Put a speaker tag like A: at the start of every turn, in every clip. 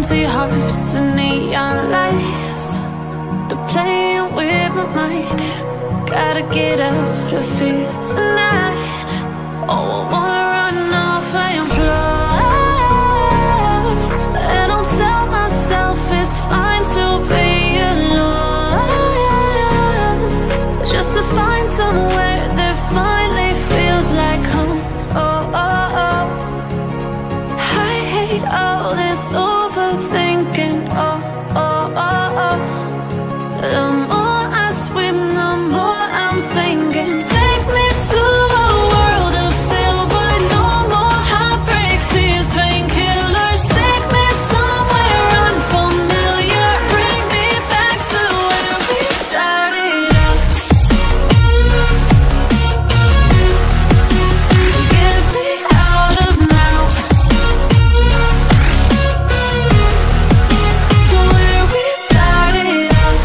A: empty hearts and neon lights. They're playing with my mind. Gotta get out of here tonight. Oh, I wanna run off and fly. And I'll tell myself it's fine to be alone, just to find somewhere that finally feels like home. Oh, oh, oh. I hate all this overthinking. Oh, oh, oh, oh. The more I swim, the more I'm sinking. Take me to a world of silver. No more heartbreaks, tears, painkillers. Take me somewhere unfamiliar. Bring me back to where we started out. Get me out of now, to where we started out.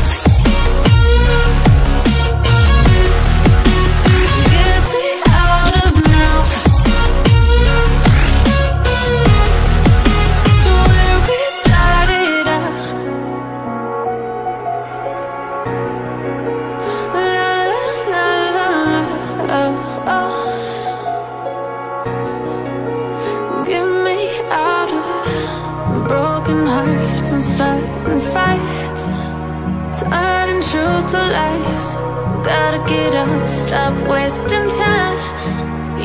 A: Get me out of now, to where we started out. La la la la, oh, oh. Get me out of broken hearts and starting fights, turning truth to lies. Gotta get up, stop wasting time.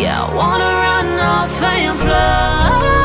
A: Yeah, I wanna run off and fly.